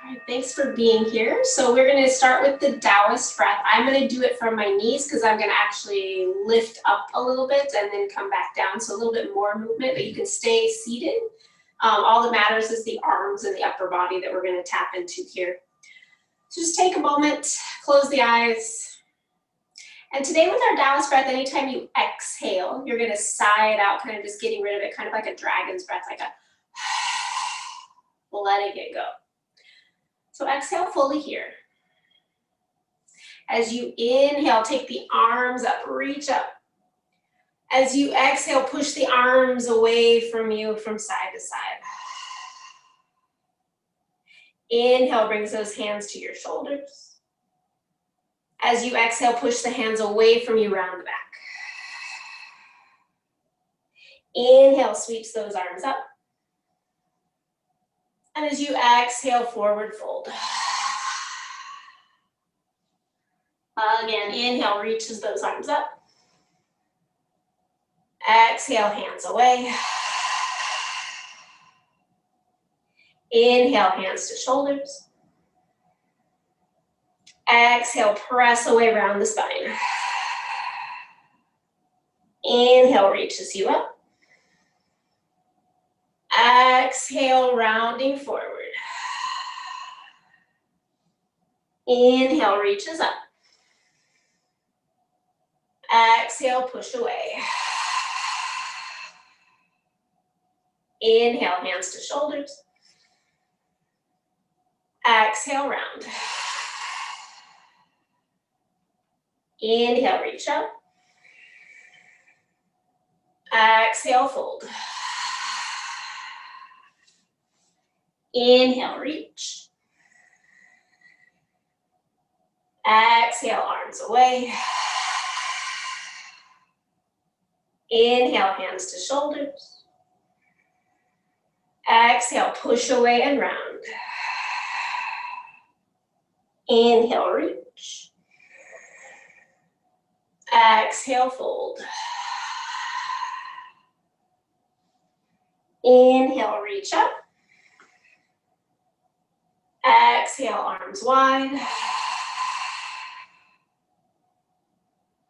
All right, thanks for being here. So we're going to start with the Daoist breath. I'm going to do it from my knees because I'm going to actually lift up a little bit and then come back down. So a little bit more movement, but you can stay seated. All that matters is the arms and the upper body that we're going to tap into here. So just take a moment, close the eyes. And today with our Daoist breath, anytime you exhale, you're going to sigh it out, kind of just getting rid of it, kind of like a dragon's breath, like a letting it go. So exhale fully here. As you inhale, take the arms up, reach up. As you exhale, push the arms away from you from side to side. Inhale brings those hands to your shoulders. As you exhale, push the hands away from you round the back. Inhale, sweeps those arms up. And as you exhale, forward fold. Again, inhale, reaches those arms up. Exhale, hands away. Inhale, hands to shoulders. Exhale, press away around the spine. Inhale, reaches you up. Exhale, rounding forward. Inhale, reaches up. Exhale, push away. Inhale, hands to shoulders. Exhale, round. Inhale, reach up. Exhale, fold. Inhale, reach. Exhale, arms away. Inhale, hands to shoulders. Exhale, push away and round. Inhale, reach. Exhale, fold. Inhale, reach up. Exhale, arms wide.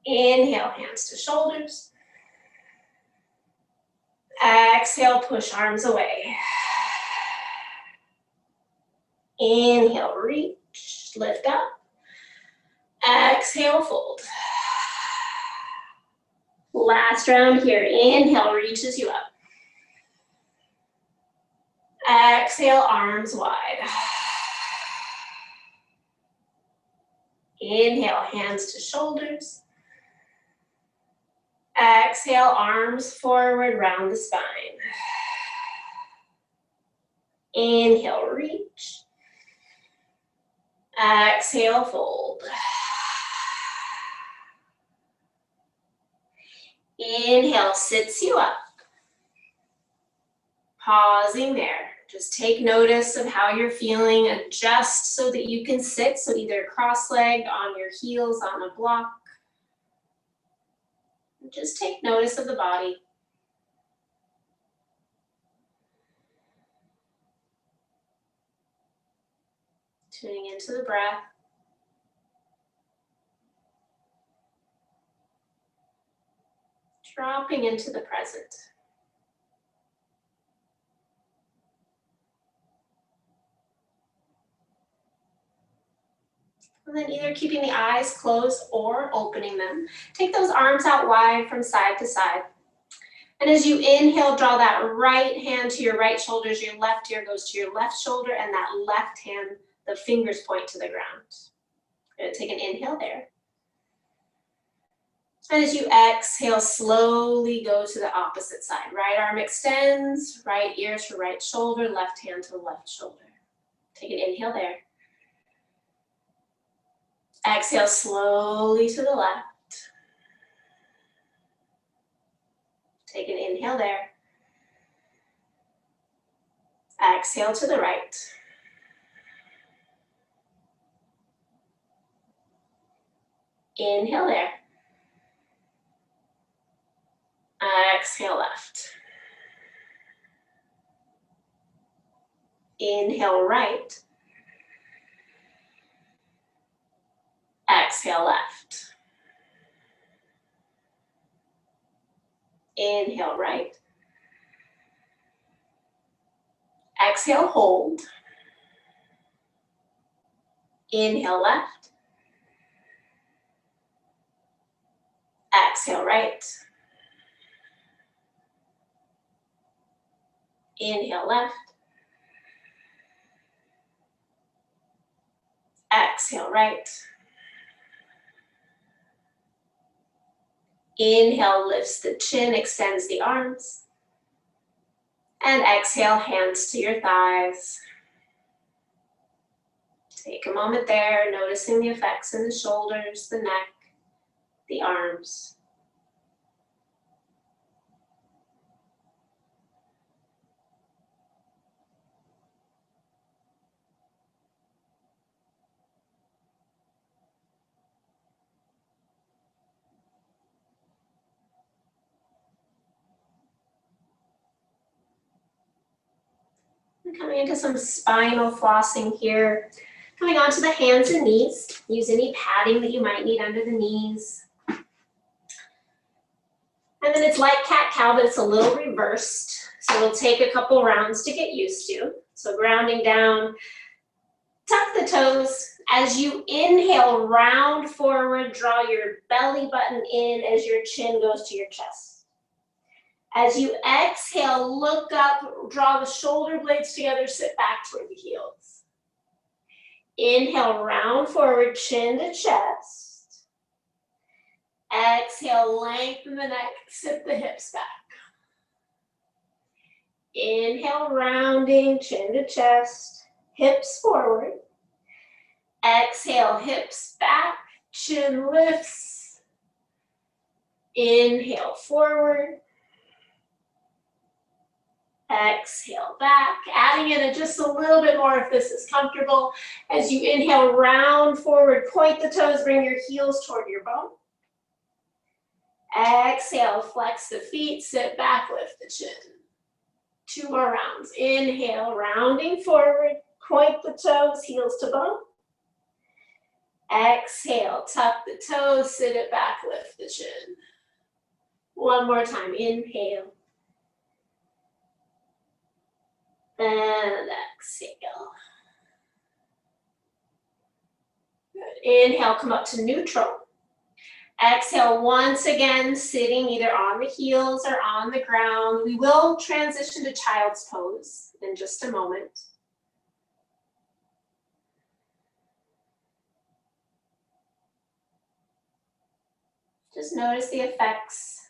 Inhale, hands to shoulders. Exhale, push arms away. Inhale, reach, lift up. Exhale, fold. Last round here. Inhale, reaches you up. Exhale, arms wide. Inhale, hands to shoulders. Exhale, arms forward, round the spine. Inhale, reach. Exhale, fold. Inhale, sits you up. Pausing there. Just take notice of how you're feeling. Adjust so that you can sit. So either cross-legged, on your heels, on a block. Just take notice of the body. Tuning into the breath. Dropping into the present. And then either keeping the eyes closed or opening them. Take those arms out wide from side to side. And as you inhale, draw that right hand to your right shoulder as your left ear goes to your left shoulder, and that left hand, the fingers point to the ground. We're going to take an inhale there. And as you exhale, slowly go to the opposite side. Right arm extends, right ear to right shoulder, left hand to left shoulder. Take an inhale there. Exhale slowly to the left. Take an inhale there. Exhale to the right. Inhale there. Exhale left. Inhale right. Exhale left. Inhale right. Exhale hold. Inhale left. Exhale right. Inhale left. Exhale right. Inhale lifts the chin, extends the arms. And exhale, hands to your thighs. Take a moment there, noticing the effects in the shoulders, the neck, the arms. And coming into some spinal flossing here. Coming onto the hands and knees. Use any padding that you might need under the knees. And then it's like cat-cow, but it's a little reversed. So it'll take a couple rounds to get used to. So grounding down, tuck the toes. As you inhale, round forward, draw your belly button in as your chin goes to your chest. As you exhale, look up, draw the shoulder blades together, sit back toward the heels. Inhale, round forward, chin to chest. Exhale, lengthen the neck, sit the hips back. Inhale, rounding, chin to chest, hips forward. Exhale, hips back, chin lifts. Inhale, forward. Exhale, back. Adding in just a little bit more if this is comfortable. As you inhale, round forward, point the toes, bring your heels toward your bone. Exhale, flex the feet, sit back, lift the chin. 2 more rounds. Inhale, rounding forward, point the toes, heels to bone. Exhale, tuck the toes, sit it back, lift the chin. 1 more time. Inhale. And exhale. Good. Inhale, come up to neutral. Exhale, once again, sitting either on the heels or on the ground. We will transition to child's pose in just a moment. Just notice the effects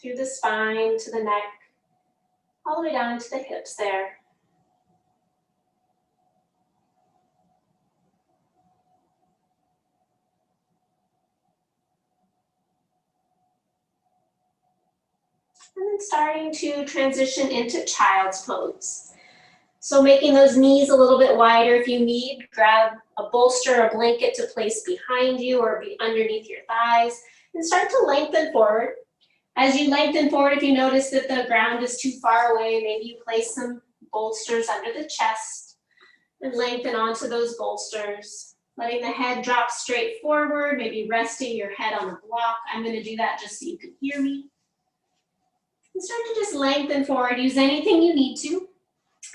through the spine, to the neck, all the way down into the hips there. And then starting to transition into child's pose. So making those knees a little bit wider if you need. Grab a bolster or a blanket to place behind you or be underneath your thighs. And start to lengthen forward. As you lengthen forward, if you notice that the ground is too far away, maybe you place some bolsters under the chest and lengthen onto those bolsters. Letting the head drop straight forward, maybe resting your head on the block. I'm going to do that just so you can hear me. And start to just lengthen forward. Use anything you need to.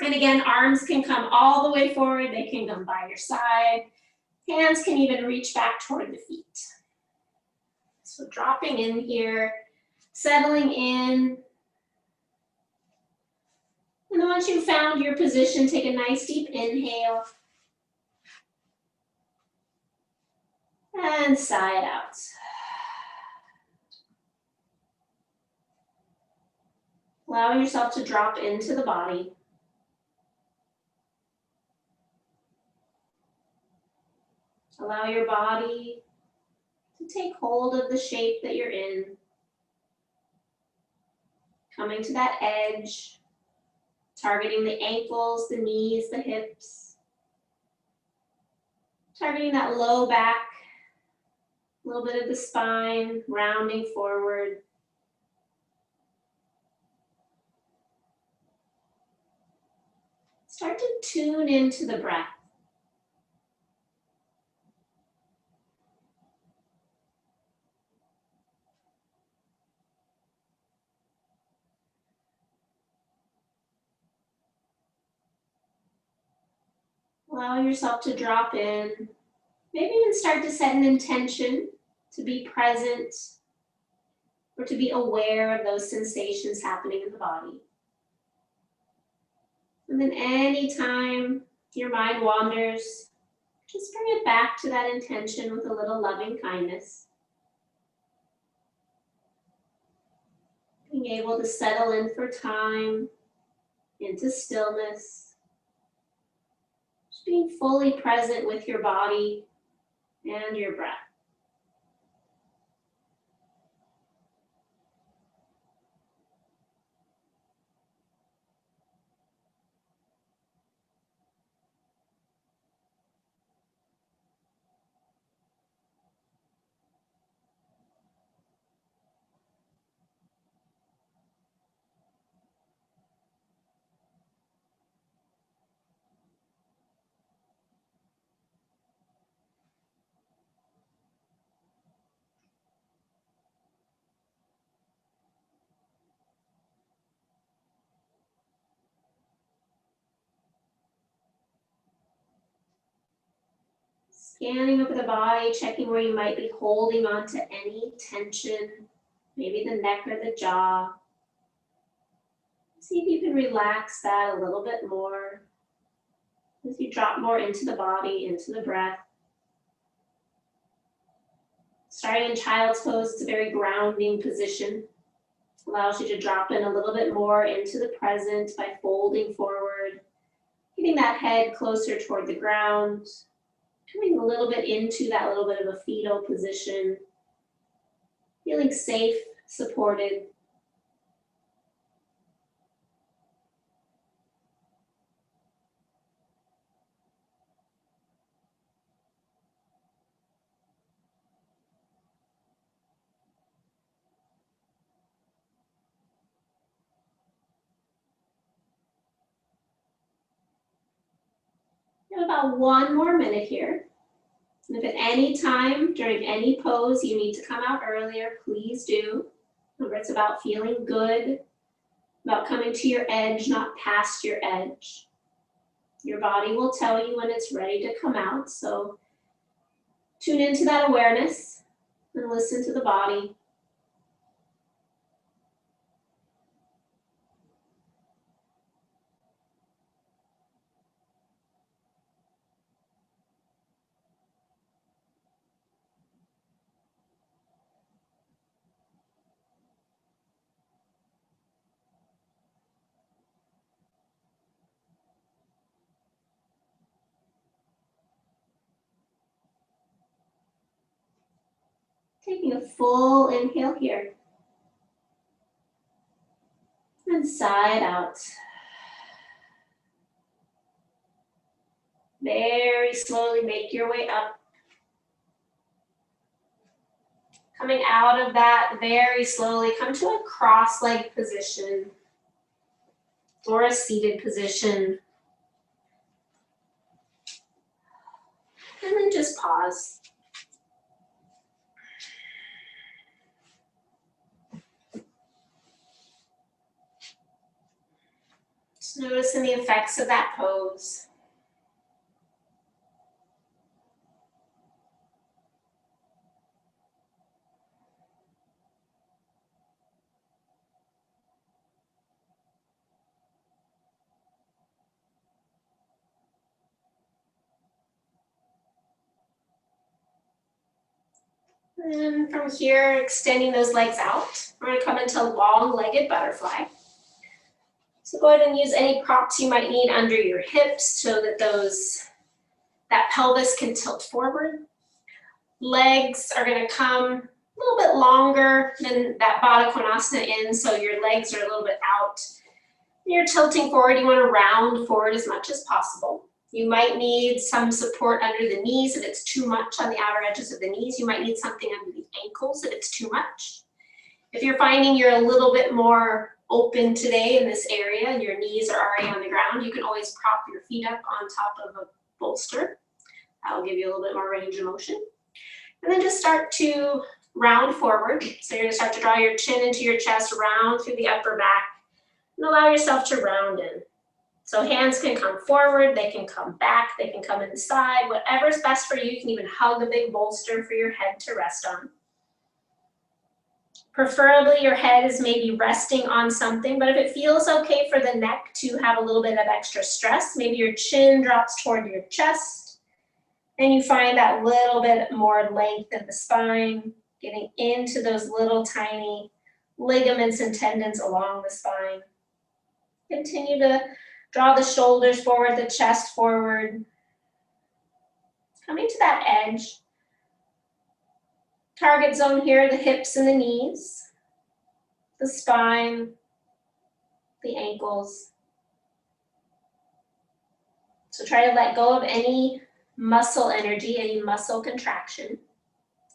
And again, arms can come all the way forward. They can come by your side. Hands can even reach back toward the feet. So dropping in here, settling in. And then once you've found your position, take a nice deep inhale. And sigh it out. Allowing yourself to drop into the body. Allow your body to take hold of the shape that you're in. Coming to that edge, targeting the ankles, the knees, the hips. Targeting that low back, a little bit of the spine, rounding forward. Start to tune into the breath. Allow yourself to drop in. Maybe even start to set an intention to be present or to be aware of those sensations happening in the body. And then anytime your mind wanders, just bring it back to that intention with a little loving kindness. Being able to settle in for time, into stillness. Just being fully present with your body and your breath. Scanning over the body, checking where you might be holding on to any tension, maybe the neck or the jaw. See if you can relax that a little bit more as you drop more into the body, into the breath. Starting in child's pose, it's a very grounding position. Allows you to drop in a little bit more into the present by folding forward, getting that head closer toward the ground, coming a little bit into that little bit of a fetal position, feeling safe, supported. We have about 1 more minute here. And if at any time during any pose you need to come out earlier, please do. Remember, it's about feeling good, about coming to your edge, not past your edge. Your body will tell you when it's ready to come out, so tune into that awareness and listen to the body. Taking a full inhale here. And side out. Very slowly make your way up. Coming out of that, very slowly come to a cross-legged position or a seated position. And then just pause. Just noticing the effects of that pose. And from here, extending those legs out, we're gonna come into long-legged butterfly. So go ahead and use any props you might need under your hips so that that pelvis can tilt forward. Legs are gonna come a little bit longer than that Baddha Konasana in, so your legs are a little bit out. You're tilting forward, you wanna round forward as much as possible. You might need some support under the knees if it's too much on the outer edges of the knees. You might need something under the ankles if it's too much. If you're finding you're a little bit more open today in this area and your knees are already on the ground, you can always prop your feet up on top of a bolster. That will give you a little bit more range of motion. And then just start to round forward. So you're gonna start to draw your chin into your chest, round through the upper back, and allow yourself to round in. So hands can come forward, they can come back, they can come inside, whatever's best for you. You can even hug a big bolster for your head to rest on. Preferably your head is maybe resting on something, but if it feels okay for the neck to have a little bit of extra stress, maybe your chin drops toward your chest, and you find that little bit more length in the spine, getting into those little tiny ligaments and tendons along the spine. Continue to draw the shoulders forward, the chest forward. Coming to that edge. Target zone here, the hips and the knees, the spine, the ankles. So try to let go of any muscle energy, any muscle contraction.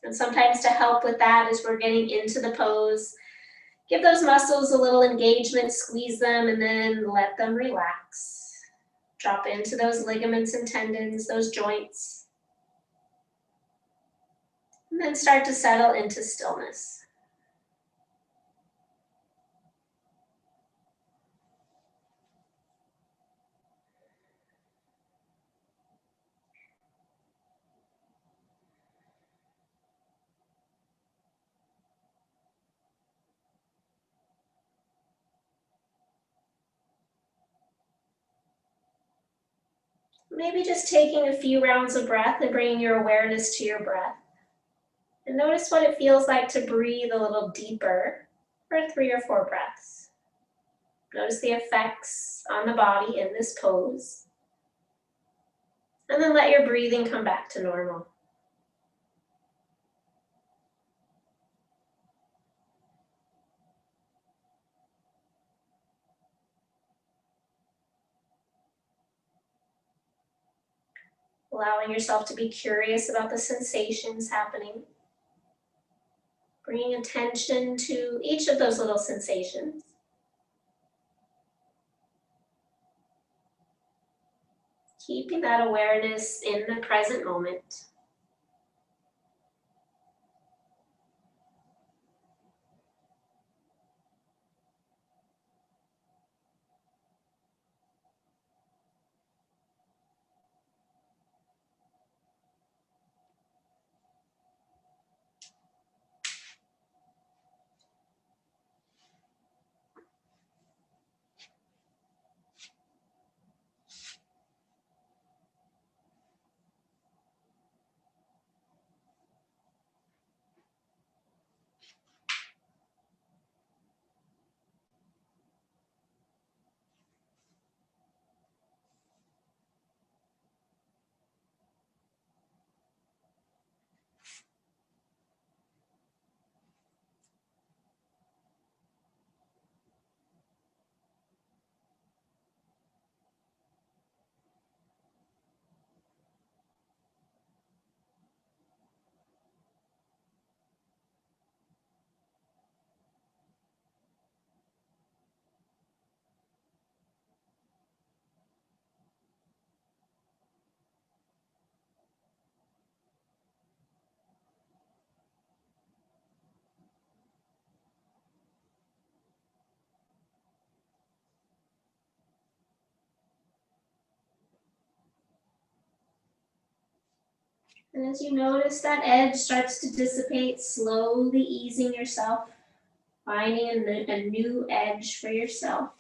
And sometimes to help with that as we're getting into the pose, give those muscles a little engagement, squeeze them, and then let them relax. Drop into those ligaments and tendons, those joints. And then start to settle into stillness. Maybe just taking a few rounds of breath and bringing your awareness to your breath. And notice what it feels like to breathe a little deeper for 3 or 4 breaths. Notice the effects on the body in this pose. And then let your breathing come back to normal. Allowing yourself to be curious about the sensations happening. Bringing attention to each of those little sensations. Keeping that awareness in the present moment. And as you notice that edge starts to dissipate, slowly easing yourself, finding a new edge for yourself.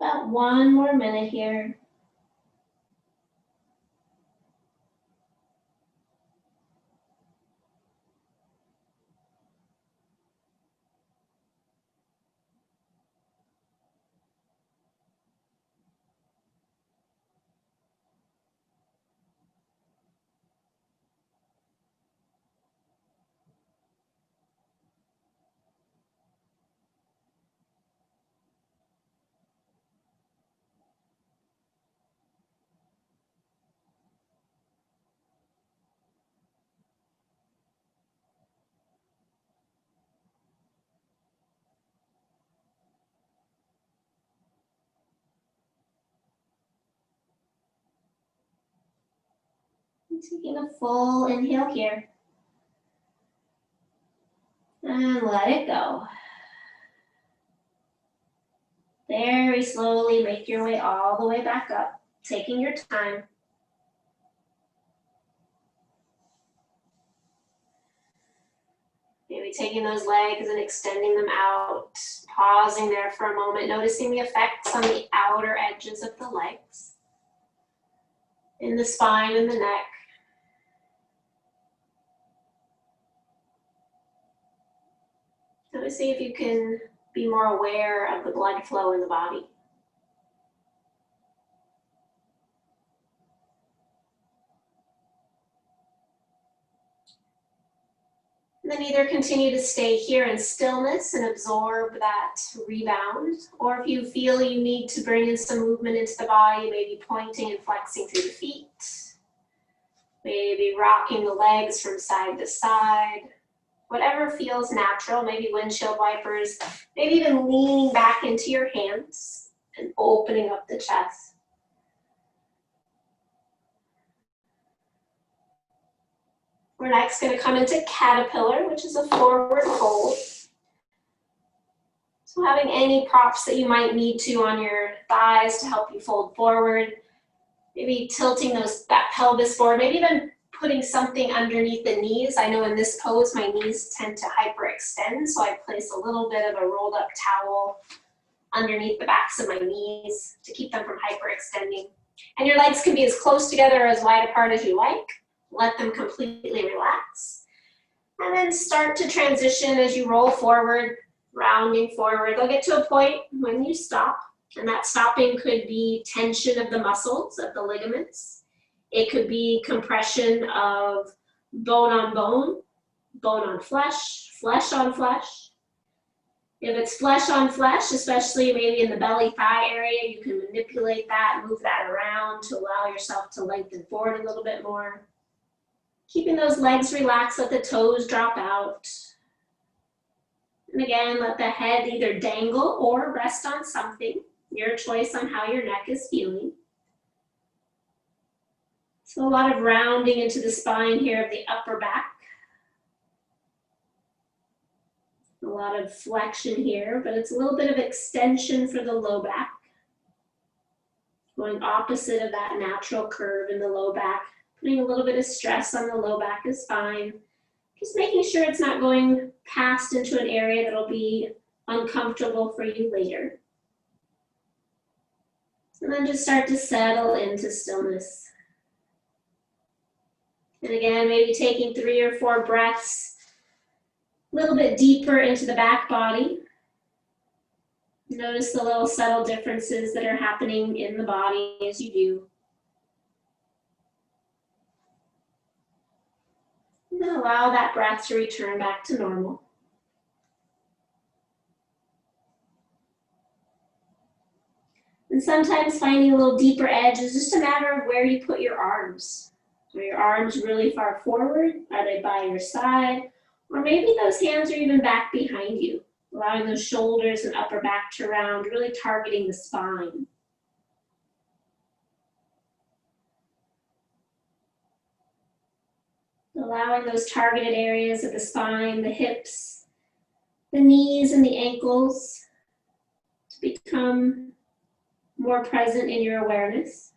About 1 more minute here. Taking a full inhale here. And let it go. Very slowly make your way all the way back up, taking your time. Maybe taking those legs and extending them out, pausing there for a moment, noticing the effects on the outer edges of the legs, in the spine and the neck. Notice, see if you can be more aware of the blood flow in the body. And then either continue to stay here in stillness and absorb that rebound, or if you feel you need to bring in some movement into the body, maybe pointing and flexing through the feet, maybe rocking the legs from side to side, whatever feels natural, maybe windshield wipers, maybe even leaning back into your hands and opening up the chest. We're next going to come into caterpillar, which is a forward fold. So having any props that you might need to on your thighs to help you fold forward, maybe tilting that pelvis forward, maybe even putting something underneath the knees. I know in this pose, my knees tend to hyperextend, so I place a little bit of a rolled up towel underneath the backs of my knees to keep them from hyperextending. And your legs can be as close together or as wide apart as you like. Let them completely relax. And then start to transition as you roll forward, rounding forward. They'll get to a point when you stop, and that stopping could be tension of the muscles, of the ligaments. It could be compression of bone on bone, bone on flesh, flesh on flesh. If it's flesh on flesh, especially maybe in the belly thigh area, you can manipulate that, move that around to allow yourself to lengthen forward a little bit more. Keeping those legs relaxed, let the toes drop out. And again, let the head either dangle or rest on something. Your choice on how your neck is feeling. So a lot of rounding into the spine here of the upper back. A lot of flexion here, but it's a little bit of extension for the low back. Going opposite of that natural curve in the low back. Putting a little bit of stress on the low back is fine. Just making sure it's not going past into an area that'll be uncomfortable for you later. And then just start to settle into stillness. And again, maybe taking 3 or 4 breaths a little bit deeper into the back body. Notice the little subtle differences that are happening in the body as you do. And then allow that breath to return back to normal. And sometimes finding a little deeper edge is just a matter of where you put your arms. Are your arms really far forward? Are they by your side? Or maybe those hands are even back behind you, allowing those shoulders and upper back to round, really targeting the spine. Allowing those targeted areas of the spine, the hips, the knees, and the ankles to become more present in your awareness.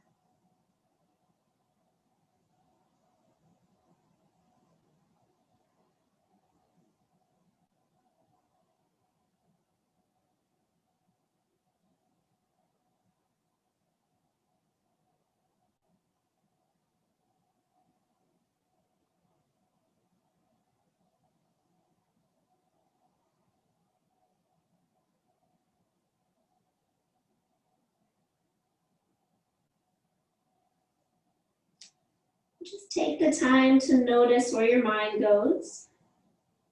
Just take the time to notice where your mind goes.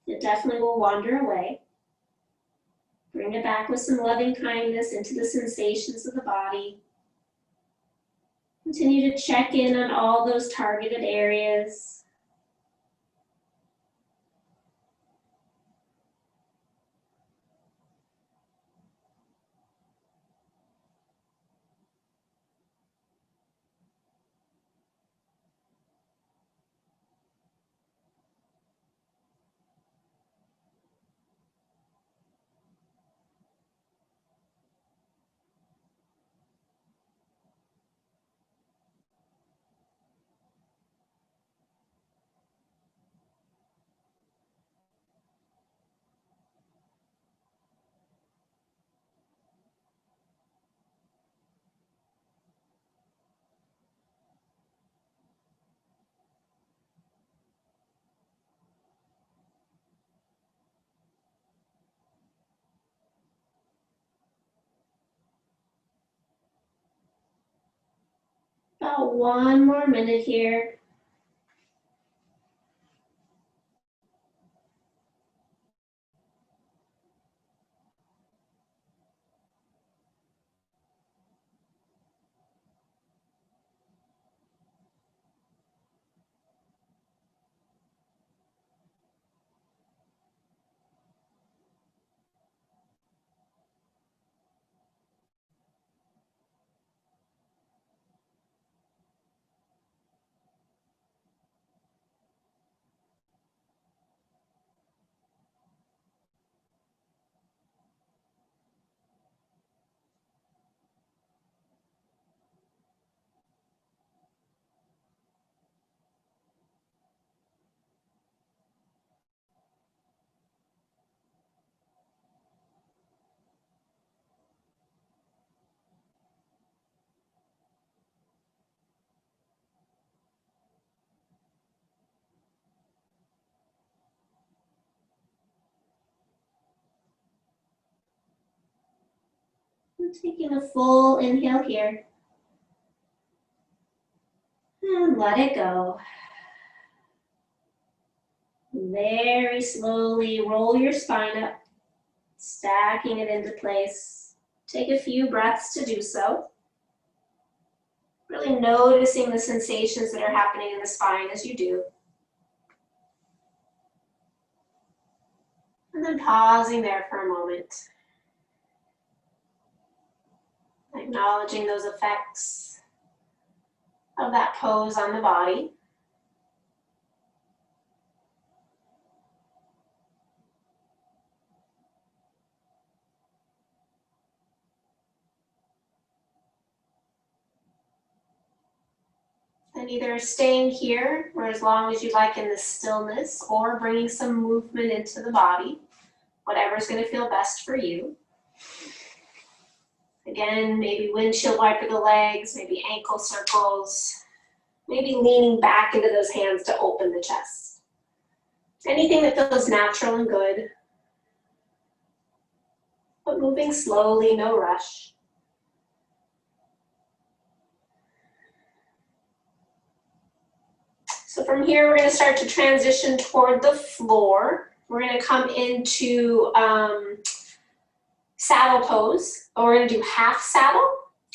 It definitely will wander away. Bring it back with some loving kindness into the sensations of the body. Continue to check in on all those targeted areas. About 1 more minute here. Taking a full inhale here. And let it go. Very slowly roll your spine up, stacking it into place. Take a few breaths to do so. Really noticing the sensations that are happening in the spine as you do. And then pausing there for a moment. Acknowledging those effects of that pose on the body. And either staying here for as long as you like in the stillness or bringing some movement into the body, whatever's going to feel best for you. Again, maybe windshield wiper the legs, maybe ankle circles, maybe leaning back into those hands to open the chest. Anything that feels natural and good, but moving slowly, no rush. So from here, we're going to start to transition toward the floor. We're going to come into saddle pose, or we're going to do half saddle.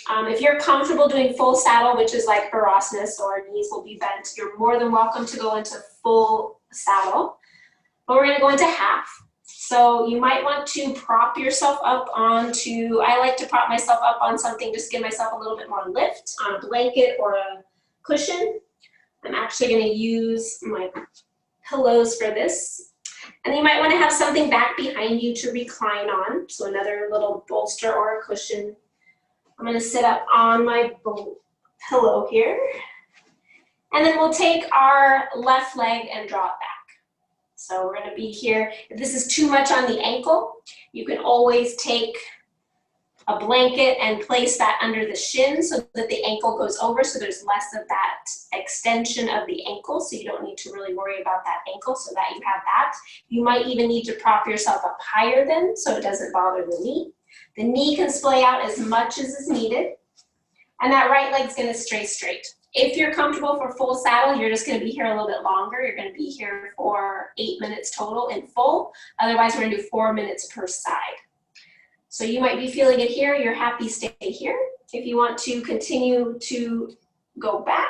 If you're comfortable doing full saddle, which is like Virasana, or knees will be bent, you're more than welcome to go into full saddle. But we're going to go into half. So you might want to prop yourself up onto, I like to prop myself up on something, just give myself a little bit more lift, on a blanket or a cushion. I'm actually going to use my pillows for this. And you might want to have something back behind you to recline on. So another little bolster or a cushion. I'm going to sit up on my pillow here. And then we'll take our left leg and draw it back. So we're going to be here. If this is too much on the ankle, you can always take a blanket and place that under the shin so that the ankle goes over, so there's less of that extension of the ankle, so you don't need to really worry about that ankle, so that you have that. You might even need to prop yourself up higher then, so it doesn't bother the knee. The knee can splay out as much as is needed. And that right leg's gonna stay straight. If you're comfortable for full saddle, you're just gonna be here a little bit longer. You're gonna be here for 8 minutes total in full. Otherwise, we're gonna do 4 minutes per side. So you might be feeling it here, you're happy, stay here. If you want to continue to go back,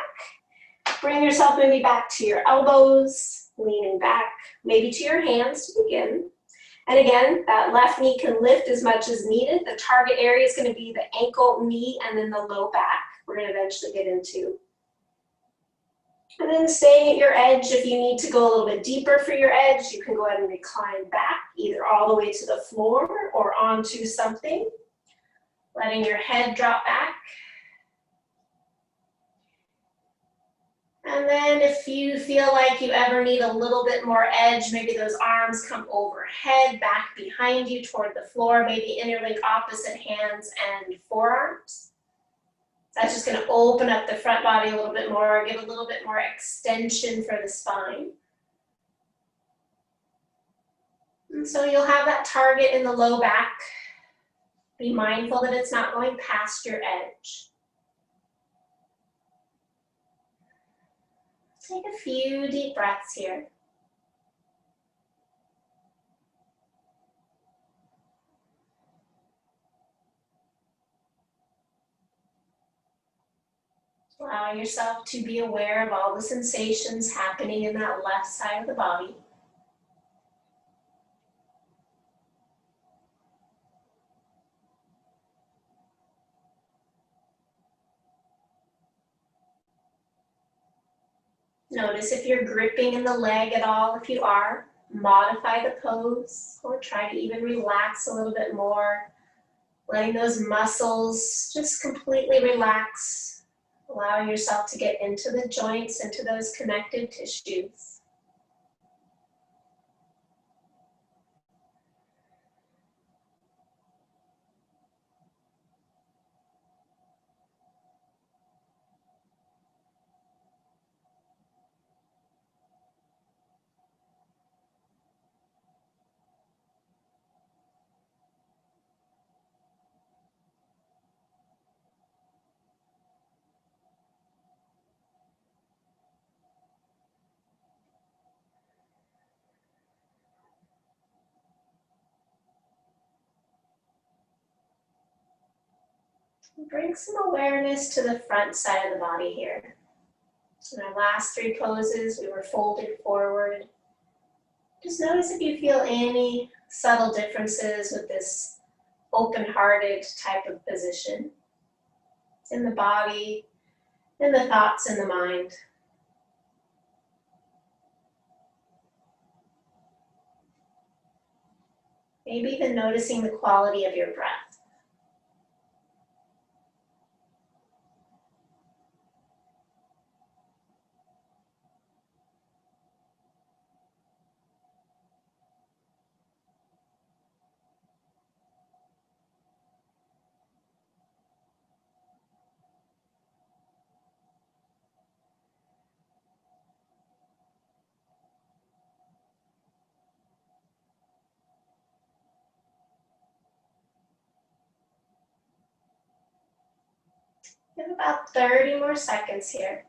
bring yourself maybe back to your elbows, leaning back, maybe to your hands to begin. And again, that left knee can lift as much as needed. The target area is going to be the ankle, knee, and then the low back. We're going to eventually get into. And then staying at your edge, if you need to go a little bit deeper for your edge, you can go ahead and recline back, either all the way to the floor or onto something. Letting your head drop back. And then if you feel like you ever need a little bit more edge, maybe those arms come overhead, back behind you toward the floor, maybe interlink opposite hands and forearms. That's just going to open up the front body a little bit more, give a little bit more extension for the spine. And so you'll have that target in the low back. Be mindful that it's not going past your edge. Take a few deep breaths here. Allow yourself to be aware of all the sensations happening in that left side of the body. Notice if you're gripping in the leg at all. If you are, modify the pose or try to even relax a little bit more. Letting those muscles just completely relax. Allowing yourself to get into the joints, into those connective tissues. Bring some awareness to the front side of the body here. In our last 3 poses, we were folded forward. Just notice if you feel any subtle differences with this open-hearted type of position. In the body, in the thoughts, in the mind. Maybe even noticing the quality of your breath. We have about 30 more seconds here.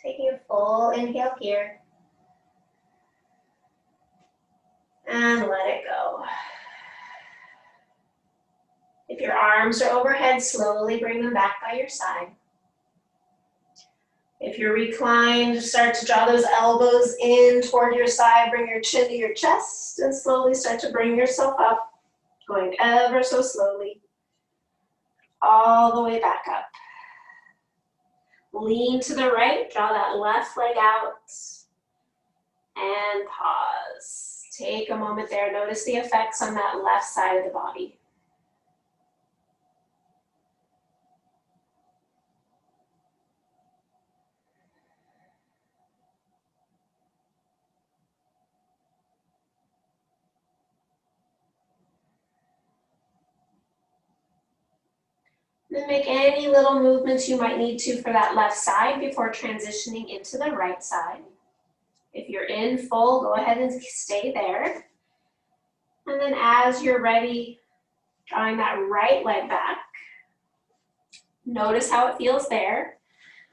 Taking a full inhale here. And let it go. If your arms are overhead, slowly bring them back by your side. If you're reclined, start to draw those elbows in toward your side, bring your chin to your chest, and slowly start to bring yourself up, going ever so slowly, all the way back up. Lean to the right, draw that left leg out, and pause. Take a moment there, notice the effects on that left side of the body. Then make any little movements you might need to for that left side before transitioning into the right side. If you're in full, go ahead and stay there. And then as you're ready, drawing that right leg back. Notice how it feels there.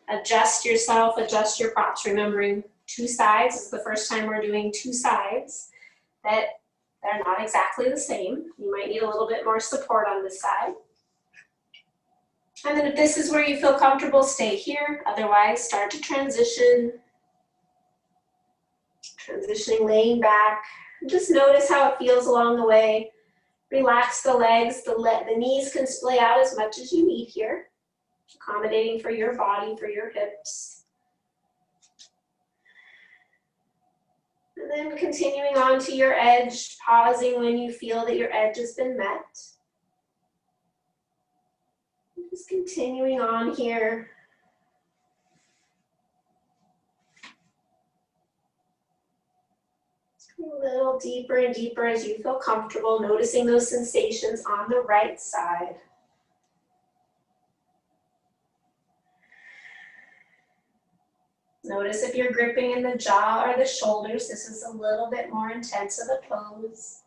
Adjust yourself, adjust your props, remembering 2 sides. This is the first time we're doing 2 sides, that they're not exactly the same. You might need a little bit more support on this side. And then if this is where you feel comfortable, stay here. Otherwise, start to transition. Transitioning, laying back. Just notice how it feels along the way. Relax the legs. The knees can splay out as much as you need here. Accommodating for your body, for your hips. And then continuing on to your edge, pausing when you feel that your edge has been met. Just continuing on here. A little deeper and deeper as you feel comfortable, noticing those sensations on the right side. Notice if you're gripping in the jaw or the shoulders. This is a little bit more intense of a pose,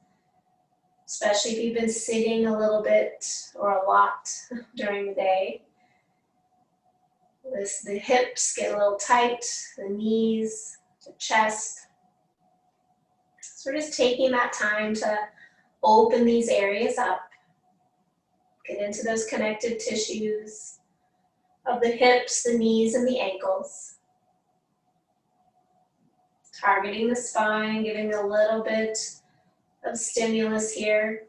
especially if you've been sitting a little bit or a lot during the day. The hips get a little tight, the knees, the chest. So we're just taking that time to open these areas up. Get into those connective tissues of the hips, the knees, and the ankles. Targeting the spine, giving a little bit of stimulus here.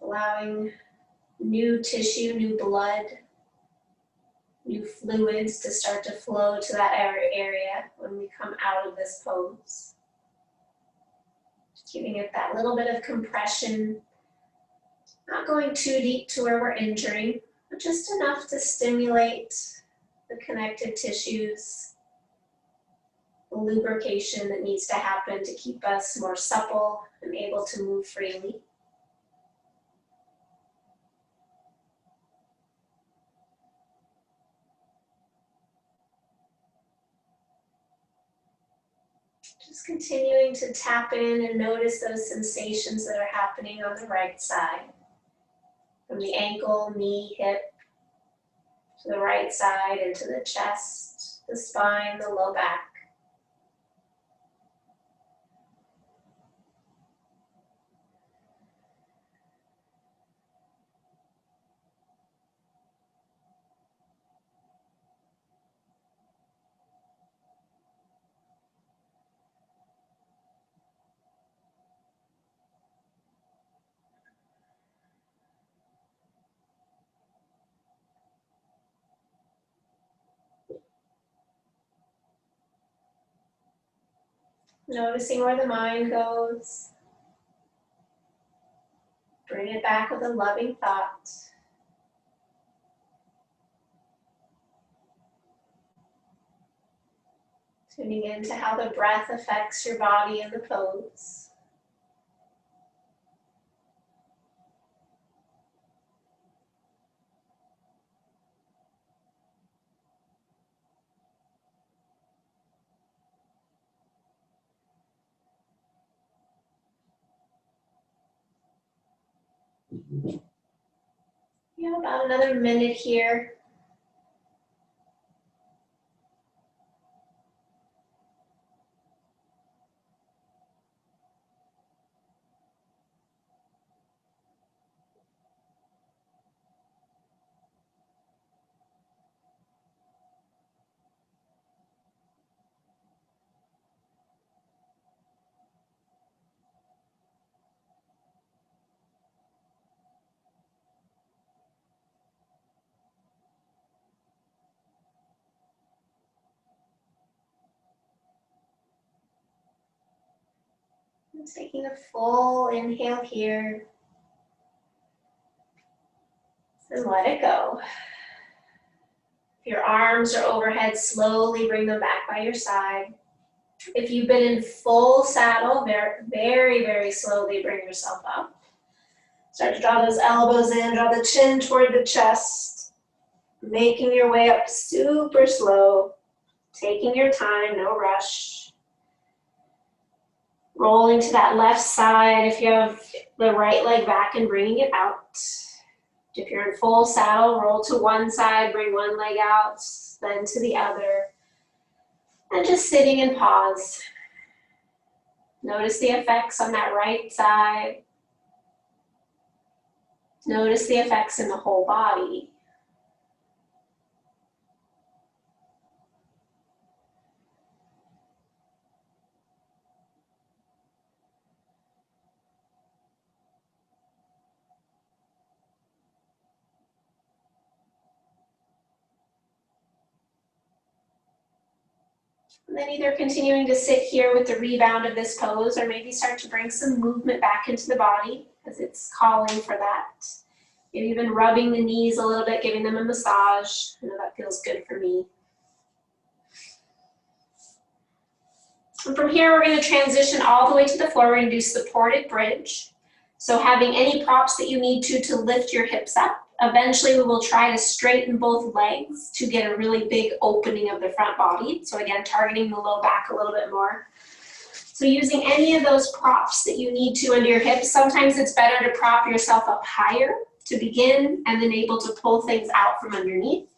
Allowing new tissue, new blood, new fluids to start to flow to that area when we come out of this pose. Giving it that little bit of compression, not going too deep to where we're injuring, but just enough to stimulate the connective tissues, the lubrication that needs to happen to keep us more supple and able to move freely. Just continuing to tap in and notice those sensations that are happening on the right side. From the ankle, knee, hip, to the right side, into the chest, the spine, the low back. Noticing where the mind goes. Bring it back with a loving thought. Tuning into how the breath affects your body and the pose. You have about another minute here. And taking a full inhale here. And let it go. If your arms are overhead, slowly bring them back by your side. If you've been in full saddle, very, very slowly bring yourself up. Start to draw those elbows in, draw the chin toward the chest, making your way up super slow, taking your time, no rush. Rolling to that left side if you have the right leg back and bringing it out. If you're in full saddle, roll to one side, bring one leg out, then to the other. And just sitting in pause. Notice the effects on that right side. Notice the effects in the whole body. And then either continuing to sit here with the rebound of this pose, or maybe start to bring some movement back into the body as it's calling for that. Maybe even rubbing the knees a little bit, giving them a massage. I know that feels good for me. And from here, we're going to transition all the way to the floor. We're going to do supported bridge. So having any props that you need to lift your hips up. Eventually, we will try to straighten both legs to get a really big opening of the front body. So again, targeting the low back a little bit more. So using any of those props that you need to under your hips, sometimes it's better to prop yourself up higher to begin and then able to pull things out from underneath.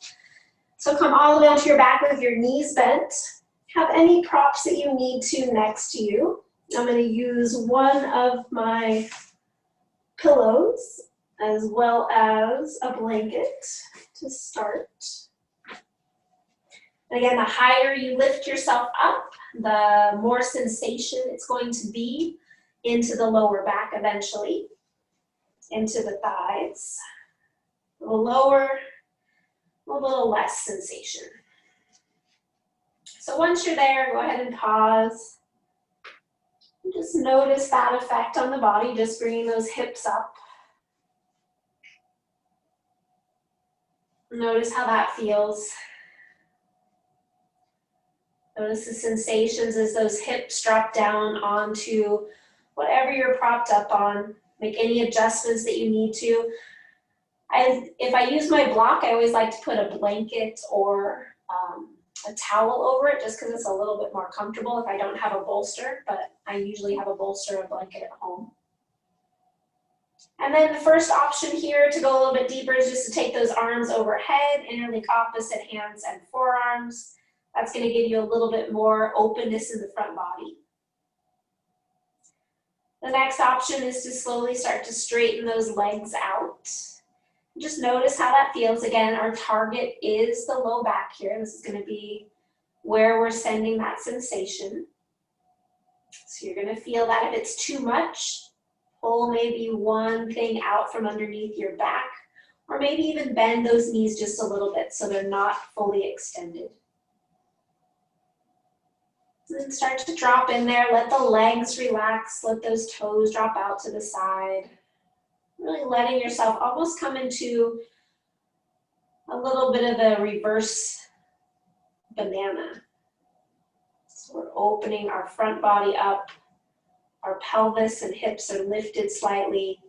So come all the way onto your back with your knees bent. Have any props that you need to next to you. I'm going to use one of my pillows as well as a blanket to start. And again, the higher you lift yourself up, the more sensation it's going to be into the lower back eventually, into the thighs. A little lower, a little less sensation. So once you're there, go ahead and pause. And just notice that effect on the body, just bringing those hips up. Notice how that feels. Notice the sensations as those hips drop down onto whatever you're propped up on. Make any adjustments that you need to. If I use my block, I always like to put a blanket or a towel over it just because it's a little bit more comfortable if I don't have a bolster, but I usually have a bolster or a blanket at home. And then the first option here to go a little bit deeper is just to take those arms overhead, interlink opposite hands and forearms. That's going to give you a little bit more openness in the front body. The next option is to slowly start to straighten those legs out. Just notice how that feels. Again, our target is the low back here. This is going to be where we're sending that sensation. So you're going to feel that if it's too much, pull maybe one thing out from underneath your back, or maybe even bend those knees just a little bit so they're not fully extended. And then start to drop in there, let the legs relax, let those toes drop out to the side. Really letting yourself almost come into a little bit of a reverse banana. So we're opening our front body up, our pelvis and hips are lifted slightly.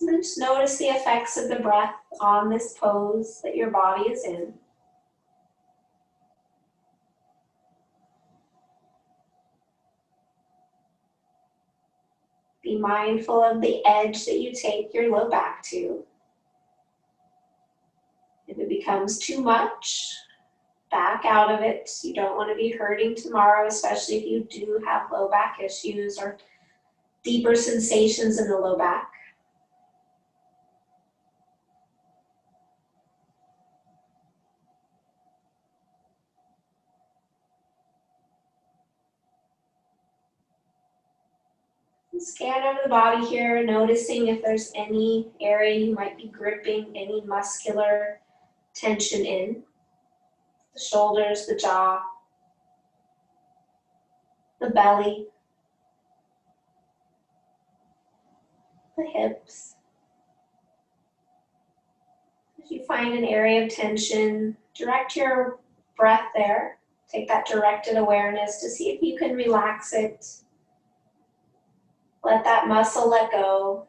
And then just notice the effects of the breath on this pose that your body is in. Be mindful of the edge that you take your low back to. If it becomes too much, back out of it. You don't want to be hurting tomorrow, especially if you do have low back issues or deeper sensations in the low back. Scan over the body here, noticing if there's any area you might be gripping, any muscular tension in. The shoulders, the jaw, the belly, the hips. If you find an area of tension, direct your breath there. Take that directed awareness to see if you can relax it. Let that muscle let go.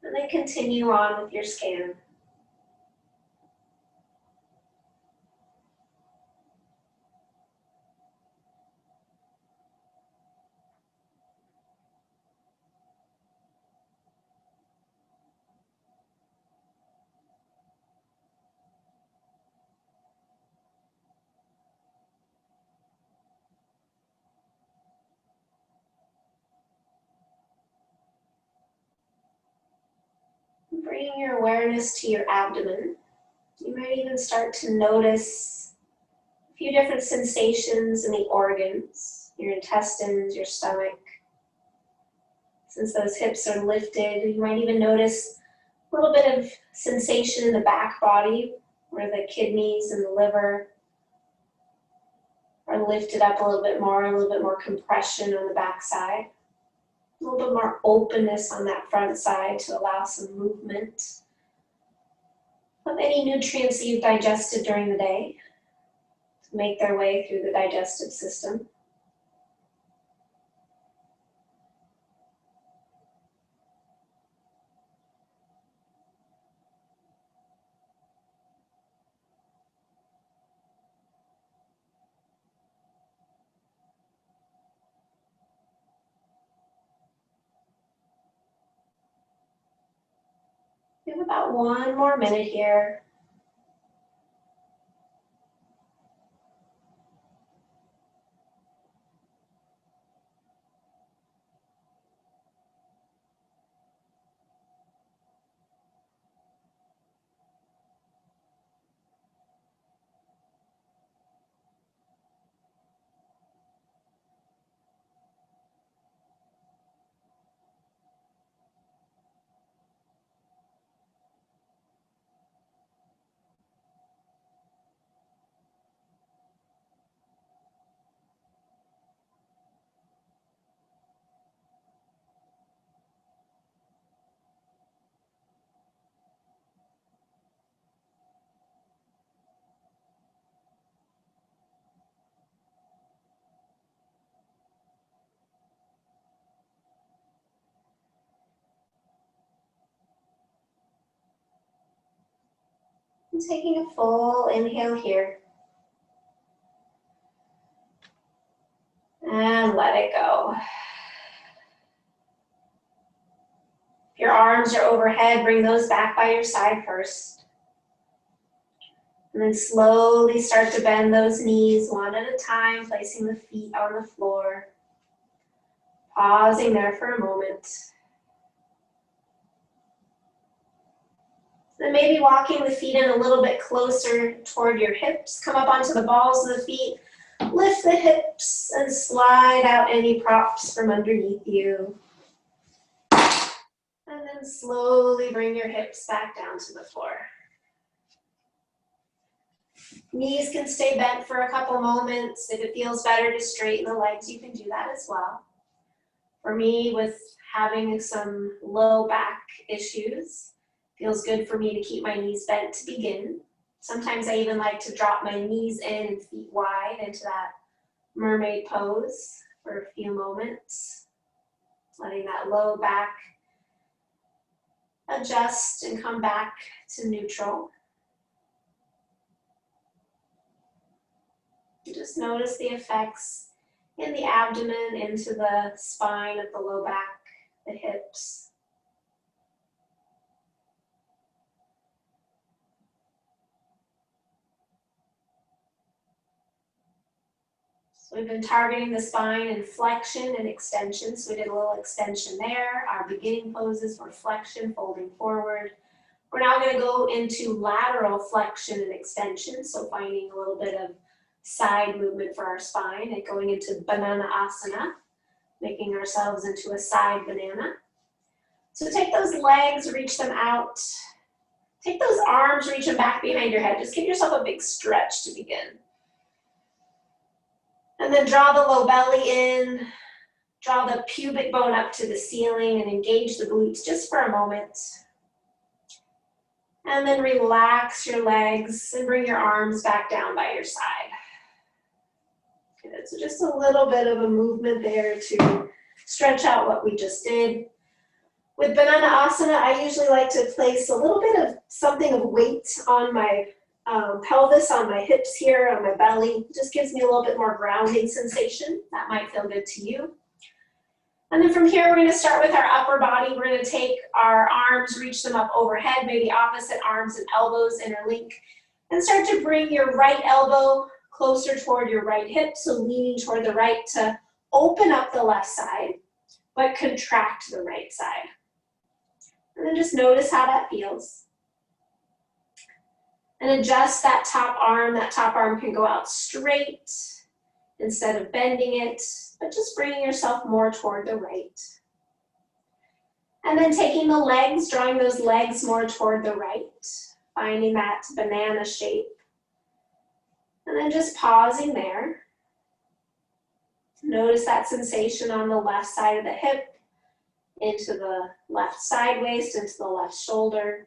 And then continue on with your scan. Bringing your awareness to your abdomen. You might even start to notice a few different sensations in the organs, your intestines, your stomach. Since those hips are lifted, you might even notice a little bit of sensation in the back body where the kidneys and the liver are lifted up a little bit more compression on the back side. A little bit more openness on that front side to allow some movement of any nutrients that you've digested during the day to make their way through the digestive system. We have about 1 more minute here. And taking a full inhale here. And let it go. If your arms are overhead, bring those back by your side first. And then slowly start to bend those knees one at a time, placing the feet on the floor. Pausing there for a moment. Then maybe walking the feet in a little bit closer toward your hips. Come up onto the balls of the feet. Lift the hips and slide out any props from underneath you. And then slowly bring your hips back down to the floor. Knees can stay bent for a couple moments. If it feels better to straighten the legs, you can do that as well. For me, with having some low back issues, feels good for me to keep my knees bent to begin. Sometimes I even like to drop my knees in and feet wide into that mermaid pose for a few moments. Letting that low back adjust and come back to neutral. Just notice the effects in the abdomen, into the spine of the low back, the hips. So we've been targeting the spine in flexion and extension. So we did a little extension there. Our beginning poses were flexion, folding forward. We're now going to go into lateral flexion and extension. So finding a little bit of side movement for our spine and going into banana asana, making ourselves into a side banana. So take those legs, reach them out. Take those arms, reach them back behind your head. Just give yourself a big stretch to begin. And then draw the low belly in, draw the pubic bone up to the ceiling and engage the glutes just for a moment. And then relax your legs and bring your arms back down by your side. Good, so just a little bit of a movement there to stretch out what we just did. With Banana Asana, I usually like to place a little bit of something of weight on my pelvis, on my hips here, on my belly. It just gives me a little bit more grounding sensation. That might feel good to you. And then from here, we're going to start with our upper body. We're going to take our arms, reach them up overhead, maybe opposite arms and elbows interlink, and start to bring your right elbow closer toward your right hip, so leaning toward the right to open up the left side, but contract the right side. And then just notice how that feels. And adjust that top arm. That top arm can go out straight instead of bending it, but just bringing yourself more toward the right. And then taking the legs, drawing those legs more toward the right, finding that banana shape. And then just pausing there. Notice that sensation on the left side of the hip, into the left side waist, into the left shoulder.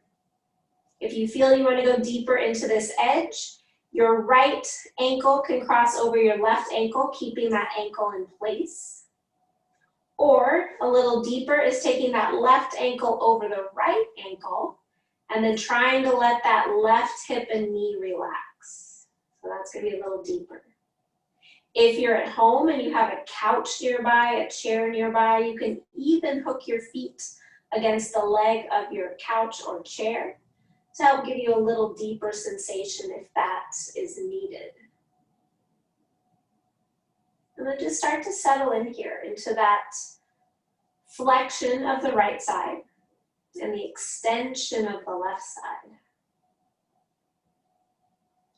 If you feel you want to go deeper into this edge, your right ankle can cross over your left ankle, keeping that ankle in place. Or a little deeper is taking that left ankle over the right ankle and then trying to let that left hip and knee relax. So that's going to be a little deeper. If you're at home and you have a couch nearby, a chair nearby, you can even hook your feet against the leg of your couch or chair to help give you a little deeper sensation if that is needed. And then just start to settle in here into that flexion of the right side and the extension of the left side.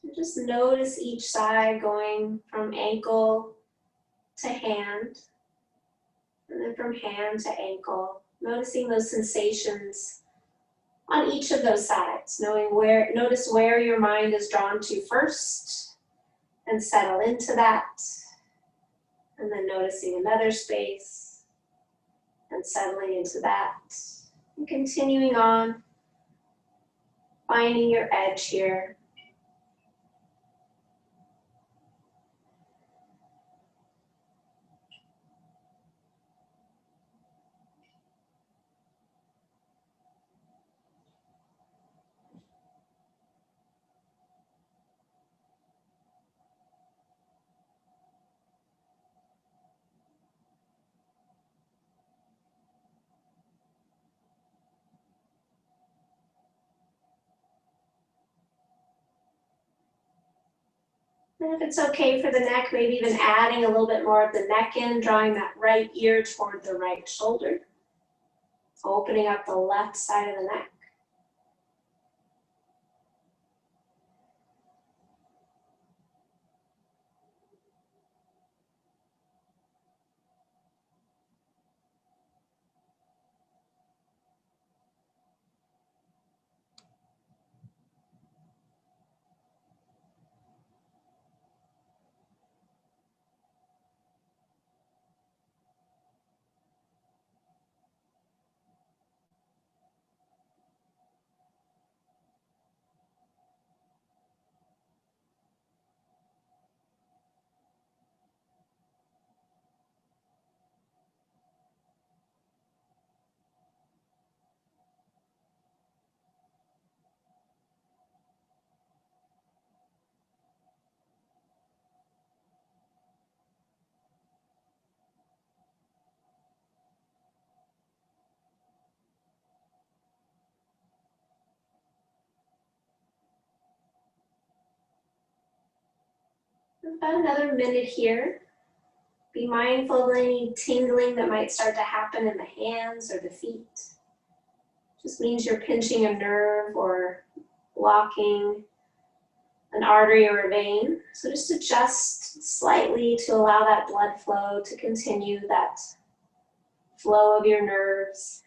And just notice each side going from ankle to hand, and then from hand to ankle, noticing those sensations on each of those sides, notice where your mind is drawn to first, and settle into that, and then noticing another space, and settling into that, and continuing on, finding your edge here. And if it's okay for the neck, maybe even adding a little bit more of the neck in, drawing that right ear toward the right shoulder. Opening up the left side of the neck. About another minute here. Be mindful of any tingling that might start to happen in the hands or the feet. Just means you're pinching a nerve or blocking an artery or a vein. So just adjust slightly to allow that blood flow to continue, that flow of your nerves.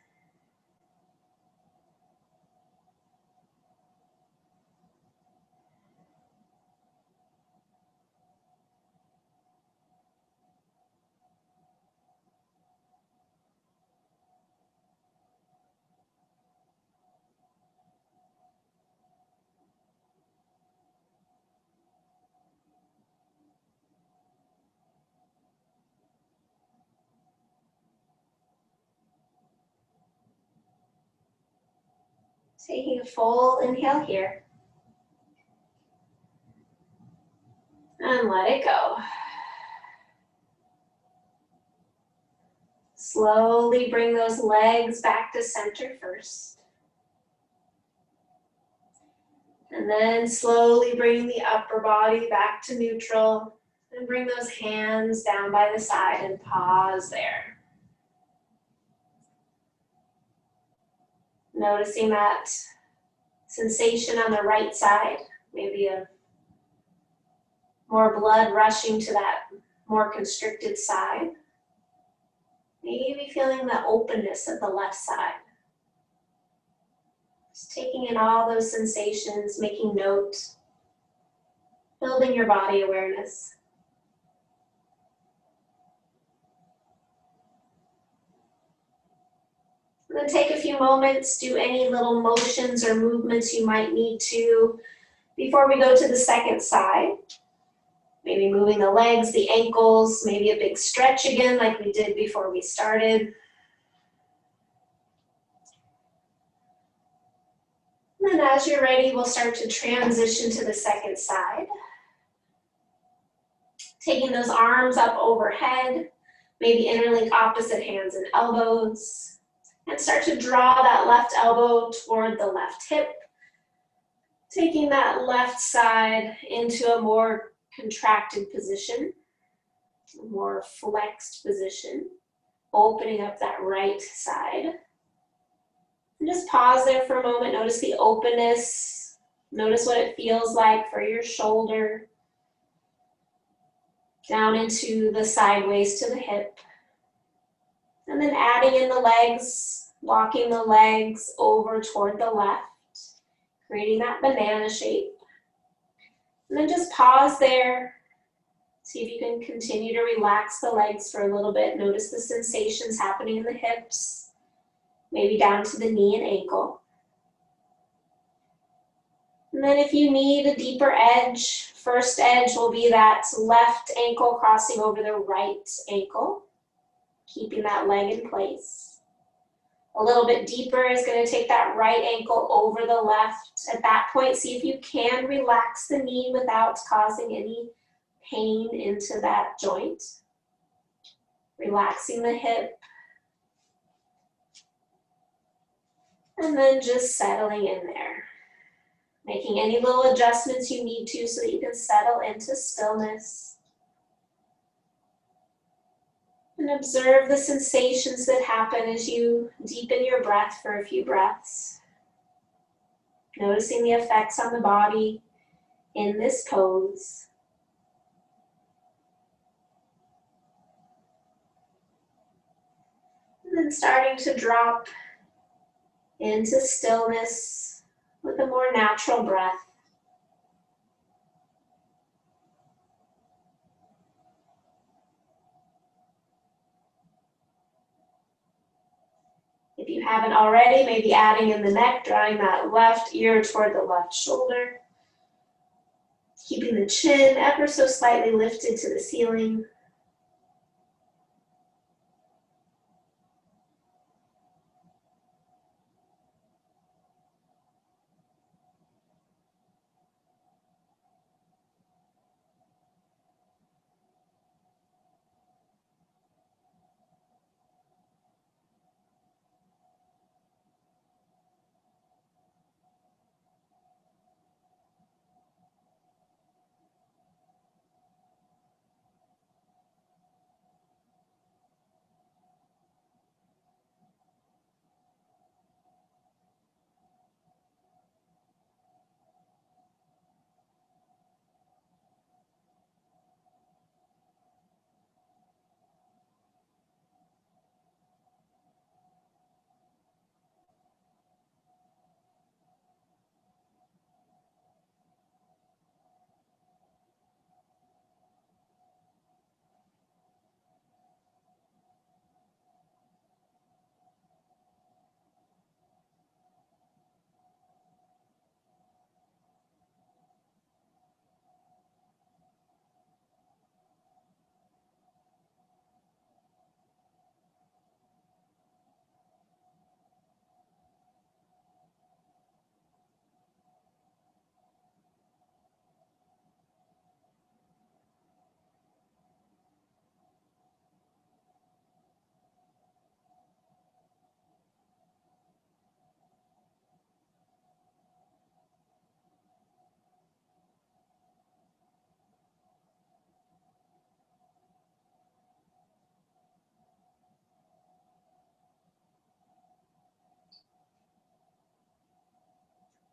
Taking a full inhale here. And let it go. Slowly bring those legs back to center first. And then slowly bring the upper body back to neutral. And bring those hands down by the side and pause there. Noticing that sensation on the right side, maybe a more blood rushing to that more constricted side. Maybe feeling the openness of the left side. Just taking in all those sensations, making note, building your body awareness. And then take a few moments, do any little motions or movements you might need to before we go to the second side. Maybe moving the legs, the ankles, maybe a big stretch again like we did before we started. And then as you're ready, we'll start to transition to the second side. Taking those arms up overhead, maybe interlink opposite hands and elbows, and start to draw that left elbow toward the left hip, taking that left side into a more contracted position, a more flexed position, opening up that right side. And just pause there for a moment, notice the openness, notice what it feels like for your shoulder, down into the sideways to the hip. And then adding in the legs, walking the legs over toward the left, creating that banana shape. And then just pause there. See if you can continue to relax the legs for a little bit. Notice the sensations happening in the hips, maybe down to the knee and ankle. And then if you need a deeper edge, first edge will be that left ankle crossing over the right ankle, keeping that leg in place. A little bit deeper is going to take that right ankle over the left. At that point, see if you can relax the knee without causing any pain into that joint. Relaxing the hip. And then just settling in there. Making any little adjustments you need to so that you can settle into stillness. And observe the sensations that happen as you deepen your breath for a few breaths. Noticing the effects on the body in this pose. And then starting to drop into stillness with a more natural breath. If you haven't already, maybe adding in the neck, drawing that left ear toward the left shoulder. Keeping the chin ever so slightly lifted to the ceiling.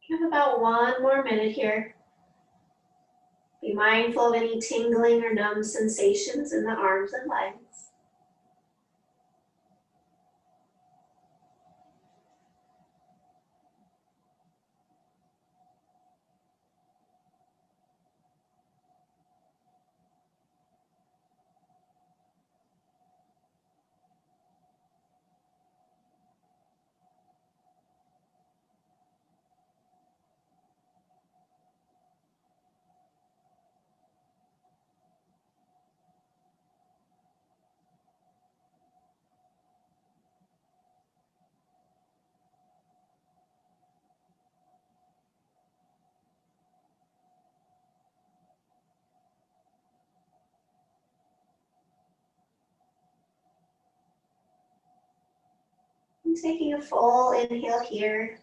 We have about 1 more minute here. Be mindful of any tingling or numb sensations in the arms and legs. And taking a full inhale here.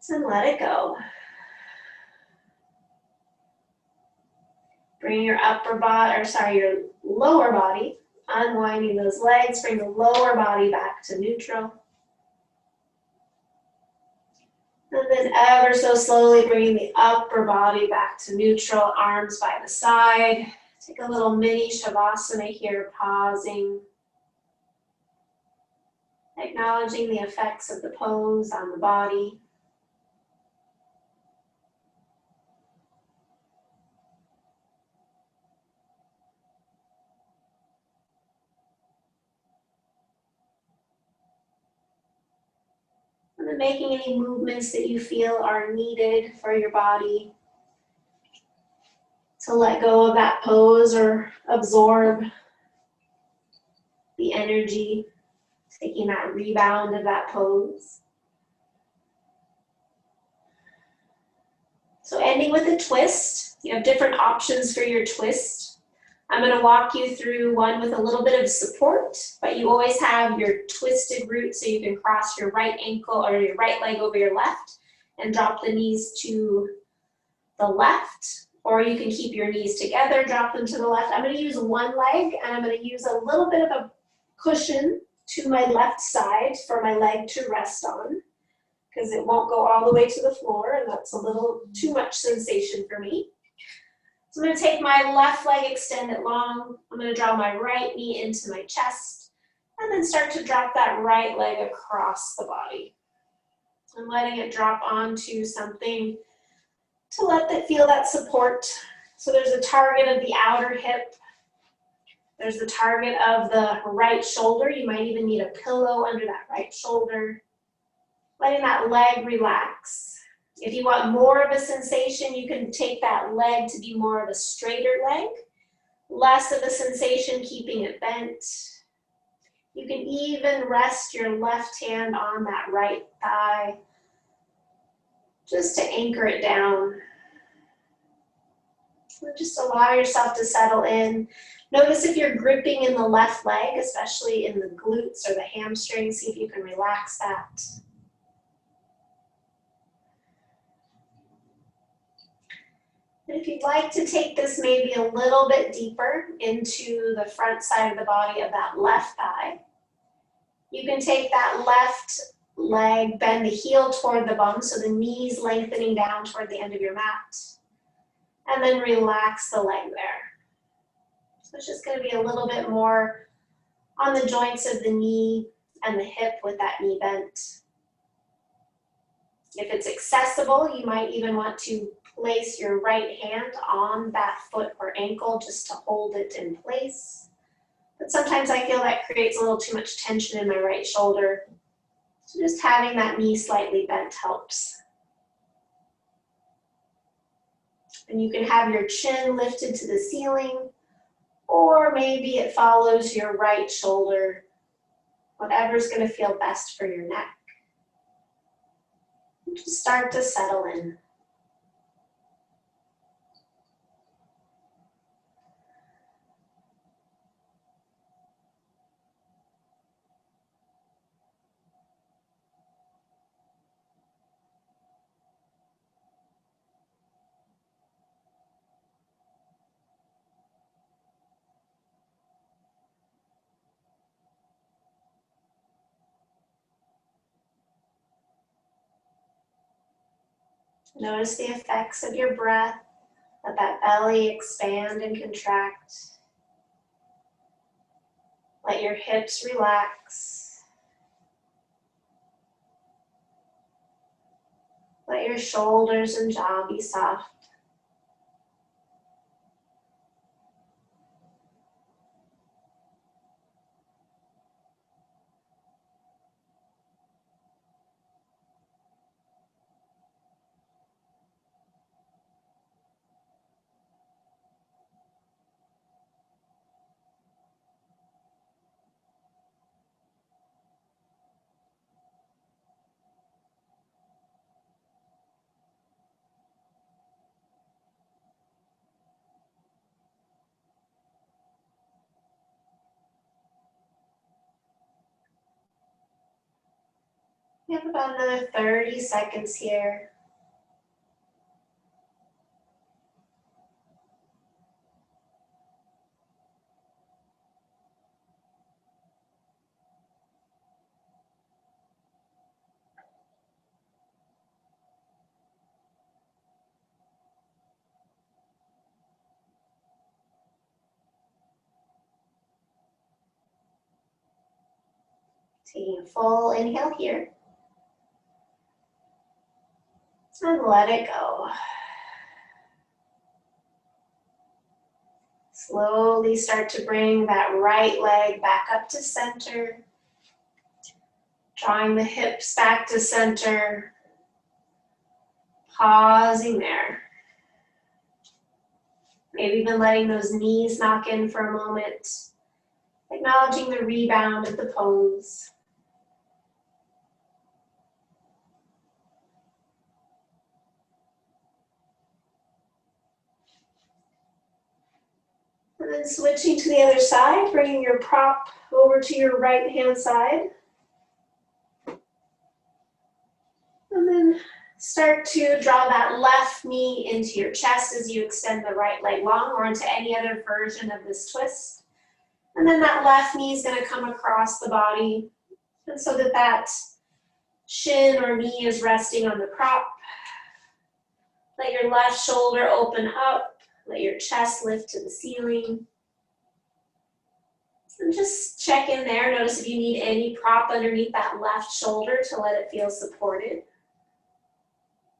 And let it go. Bring your your lower body, unwinding those legs, bring the lower body back to neutral. And then ever so slowly bringing the upper body back to neutral, arms by the side. Take a little mini shavasana here, pausing. Acknowledging the effects of the pose on the body. And then making any movements that you feel are needed for your body to let go of that pose or absorb the energy, taking that rebound of that pose. So ending with a twist. You have different options for your twist. I'm going to walk you through one with a little bit of support, but you always have your twisted root so you can cross your right ankle or your right leg over your left and drop the knees to the left, or you can keep your knees together, drop them to the left. I'm going to use one leg and I'm going to use a little bit of a cushion to my left side for my leg to rest on because it won't go all the way to the floor and that's a little too much sensation for me. So I'm going to take my left leg, extend it long. I'm going to draw my right knee into my chest and then start to drop that right leg across the body. I'm letting it drop onto something to feel that support. So there's a target of the outer hip. There's the target of the right shoulder. You might even need a pillow under that right shoulder. Letting that leg relax. If you want more of a sensation, you can take that leg to be more of a straighter leg. Less of a sensation, keeping it bent. You can even rest your left hand on that right thigh just to anchor it down. So just allow yourself to settle in. Notice if you're gripping in the left leg, especially in the glutes or the hamstrings, see if you can relax that. And if you'd like to take this maybe a little bit deeper into the front side of the body of that left thigh, you can take that left leg, bend the heel toward the bum, so the knees lengthening down toward the end of your mat, and then relax the leg there. So it's just going to be a little bit more on the joints of the knee and the hip with that knee bent. If it's accessible, you might even want to place your right hand on that foot or ankle just to hold it in place. But sometimes I feel that creates a little too much tension in my right shoulder. So just having that knee slightly bent helps. And you can have your chin lifted to the ceiling, or maybe it follows your right shoulder, whatever's going to feel best for your neck. And just start to settle in. Notice the effects of your breath. Let that belly expand and contract. Let your hips relax. Let your shoulders and jaw be soft. We have about another 30 seconds here. Taking a full inhale here. And let it go. Slowly start to bring that right leg back up to center. Drawing the hips back to center. Pausing there. Maybe even letting those knees knock in for a moment. Acknowledging the rebound of the pose. And then switching to the other side, bringing your prop over to your right hand side. And then start to draw that left knee into your chest as you extend the right leg long, or into any other version of this twist. And then that left knee is going to come across the body. And so that that shin or knee is resting on the prop. Let your left shoulder open up. Let your chest lift to the ceiling. And just check in there. Notice if you need any prop underneath that left shoulder to let it feel supported.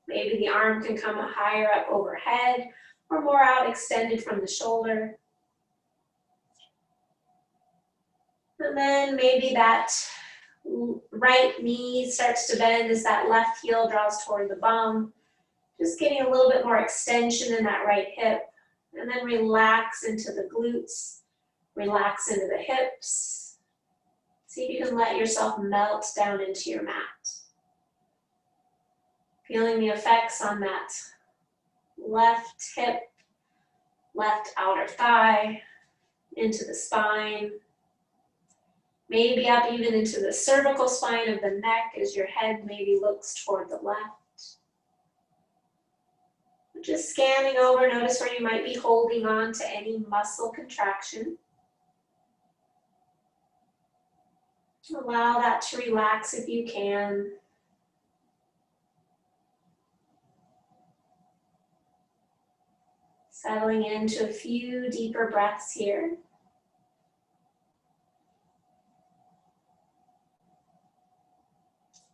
Maybe the arm can come higher up overhead or more out extended from the shoulder. And then maybe that right knee starts to bend as that left heel draws toward the bum. Just getting a little bit more extension in that right hip. And then relax into the glutes. Relax into the hips. See if you can let yourself melt down into your mat. Feeling the effects on that left hip, left outer thigh, into the spine. Maybe up even into the cervical spine of the neck as your head maybe looks toward the left. Just scanning over, notice where you might be holding on to any muscle contraction. Allow that to relax if you can. Settling into a few deeper breaths here.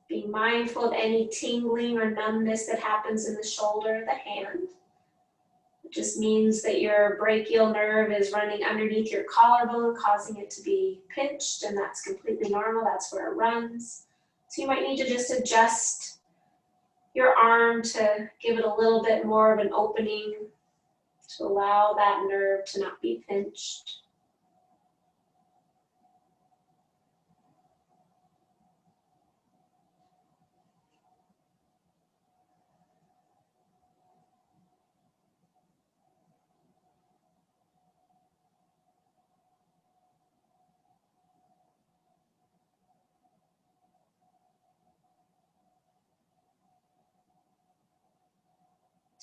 Being mindful of any tingling or numbness that happens in the shoulder or the hand. It just means that your brachial nerve is running underneath your collarbone, causing it to be pinched, and that's completely normal. That's where it runs. So you might need to just adjust your arm to give it a little bit more of an opening to allow that nerve to not be pinched.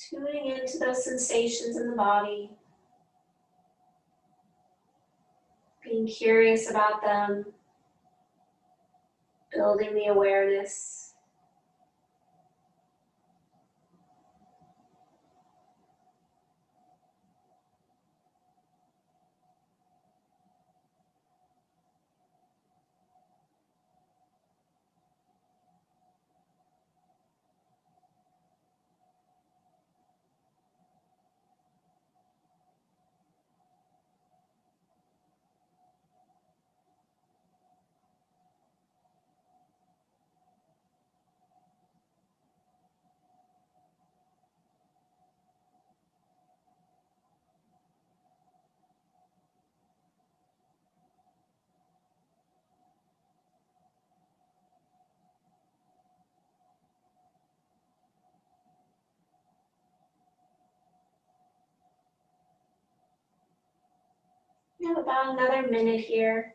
Tuning into those sensations in the body, being curious about them, building the awareness. We have about another minute here.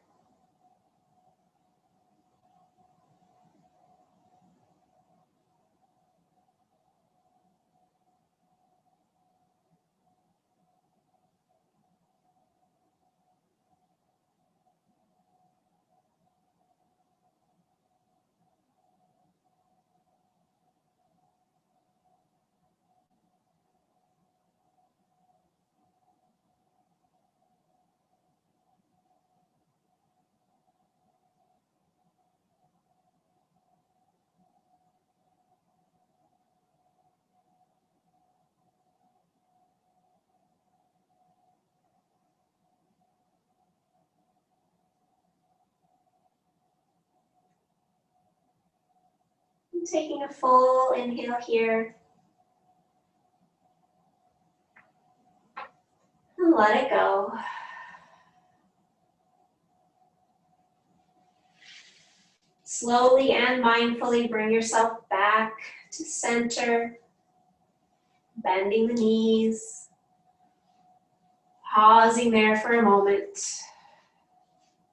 Taking a full inhale here. And let it go. Slowly and mindfully bring yourself back to center, bending the knees, pausing there for a moment,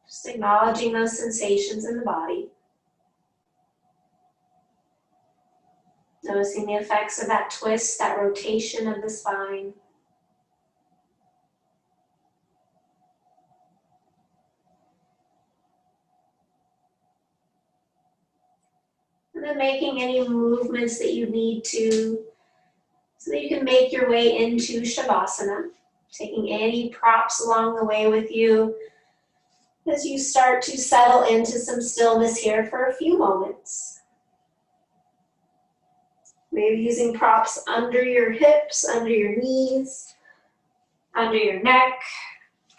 just acknowledging those sensations in the body. Noticing the effects of that twist, that rotation of the spine. And then making any movements that you need to so that you can make your way into Shavasana. Taking any props along the way with you as you start to settle into some stillness here for a few moments. Maybe using props under your hips, under your knees, under your neck,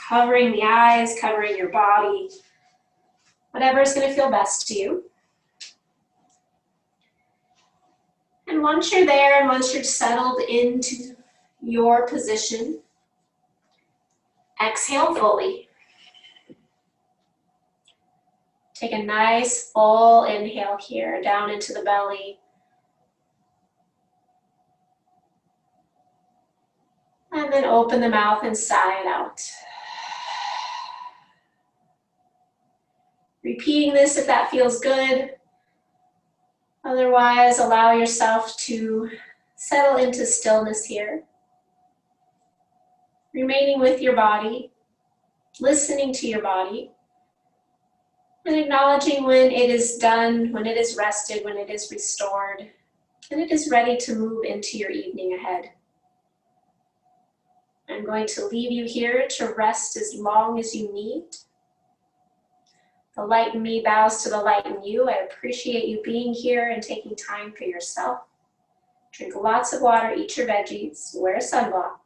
covering the eyes, covering your body, whatever is going to feel best to you. And once you're there and once you're settled into your position, exhale fully. Take a nice full inhale here, down into the belly. And then open the mouth and sigh it out. Repeating this if that feels good. Otherwise, allow yourself to settle into stillness here. Remaining with your body, listening to your body, and acknowledging when it is done, when it is rested, when it is restored, and it is ready to move into your evening ahead. I'm going to leave you here to rest as long as you need. The light in me bows to the light in you. I appreciate you being here and taking time for yourself. Drink lots of water, eat your veggies, wear a sunblock.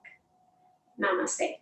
Namaste.